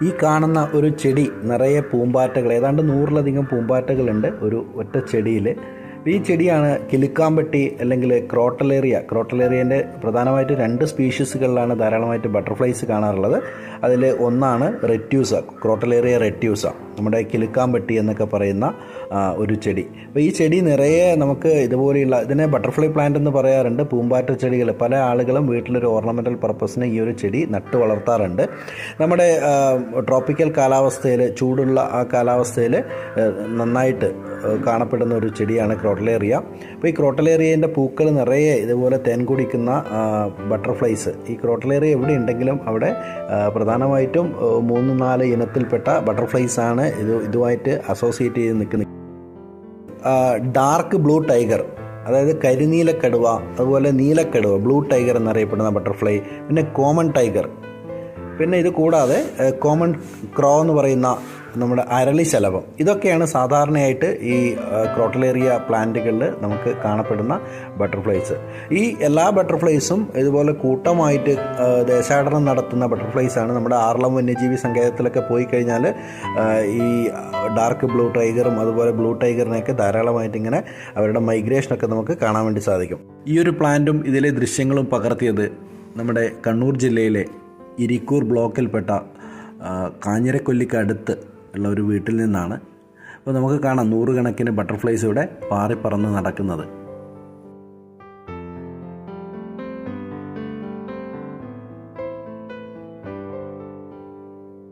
ഈ കാണുന്ന ഒരു ചെടി നിറയെ പൂമ്പാറ്റകൾ, ഏതാണ്ട് 100-ലധികം പൂമ്പാറ്റകളുണ്ട് ഒരു ഒറ്റ ചെടിയിൽ. ഈ ചെടിയാണ് കിലുക്കാമ്പട്ടി അല്ലെങ്കിൽ ക്രോട്ടലേറിയൻ്റെ പ്രധാനമായിട്ട് 2 സ്പീഷീസുകളിലാണ് ധാരാളമായിട്ട് ബട്ടർഫ്ലൈസ് കാണാറുള്ളത്. അതിൽ ഒന്നാണ് റെറ്റ്യൂസ, ക്രോട്ടലേറിയ റെറ്റ്യൂസ, നമ്മുടെ കിലുക്കാമ്പട്ടി എന്നൊക്കെ പറയുന്ന ഒരു ചെടി. അപ്പോൾ ഈ ചെടി നിറയെ നമുക്ക് ഇതുപോലെയുള്ള, ഇതിനെ ബട്ടർഫ്ലൈ പ്ലാന്റ് എന്ന് പറയാറുണ്ട്. പൂമ്പാറ്റ ചെടികൾ പല ആളുകളും വീട്ടിലൊരു ഓർണമെൻ്റൽ പർപ്പസിന് ഈ ഒരു ചെടി നട്ട് വളർത്താറുണ്ട്. നമ്മുടെ ട്രോപ്പിക്കൽ കാലാവസ്ഥയിൽ, ചൂടുള്ള ആ കാലാവസ്ഥയിൽ നന്നായിട്ട് കാണപ്പെടുന്ന ഒരു ചെടിയാണ് ക്രോട്ടലേറിയ. അപ്പോൾ ഈ ക്രോട്ടലേറിയൻ്റെ പൂക്കൾ നിറയെ ഇതുപോലെ തേൻ കുടിക്കുന്ന ബട്ടർഫ്ലൈസ്, ഈ ക്രോട്ടലേറിയ എവിടെ ഉണ്ടെങ്കിലും അവിടെ പ്രധാനമായിട്ടും 3-4 ഇനത്തിൽപ്പെട്ട ബട്ടർഫ്ലൈസാണ് ഇതുമായിട്ട് അസോസിയേറ്റ് ചെയ്ത് നിൽക്കുന്നത്. ഡാർക്ക് ബ്ലൂ ടൈഗർ, അതായത് കരിനീലക്കടുവ, അതുപോലെ നീലക്കടുവ, ബ്ലൂ ടൈഗർ എന്നറിയപ്പെടുന്ന ബട്ടർഫ്ലൈ, പിന്നെ കോമൺ ടൈഗർ, പിന്നെ ഇത് കൂടാതെ കോമൺ ക്രോ എന്ന് പറയുന്ന നമ്മുടെ അരളിശലഭം. ഇതൊക്കെയാണ് സാധാരണയായിട്ട് ഈ ക്രോട്ടലേറിയ പ്ലാന്റുകളിൽ നമുക്ക് കാണപ്പെടുന്ന ബട്ടർഫ്ലൈസ്. ഈ എല്ലാ ബട്ടർഫ്ലൈസും ഇതുപോലെ കൂട്ടമായിട്ട് ദേശാടനം നടത്തുന്ന ബട്ടർഫ്ലൈസാണ്. നമ്മുടെ ആർളം വന്യജീവി സങ്കേതത്തിലൊക്കെ പോയി കഴിഞ്ഞാൽ ഈ ഡാർക്ക് ബ്ലൂ ടൈഗറും അതുപോലെ ബ്ലൂ ടൈഗറിനെയൊക്കെ ധാരാളമായിട്ട് ഇങ്ങനെ അവരുടെ മൈഗ്രേഷനൊക്കെ നമുക്ക് കാണാൻ വേണ്ടി സാധിക്കും. ഈ ഒരു പ്ലാന്റും ഇതിലെ ദൃശ്യങ്ങളും പകർത്തിയത് നമ്മുടെ കണ്ണൂർ ജില്ലയിലെ ഇരിക്കൂർ ബ്ലോക്കിൽപ്പെട്ട കാഞ്ഞിരക്കൊല്ലിക്ക് അടുത്ത് ഉള്ള ഒരു വീട്ടിൽ നിന്നാണ്. അപ്പോൾ നമുക്ക് കാണാം 100 കണക്കിന് ബട്ടർഫ്ലൈസ് ഇവിടെ പാറിപ്പറന്ന് നടക്കുന്നത്.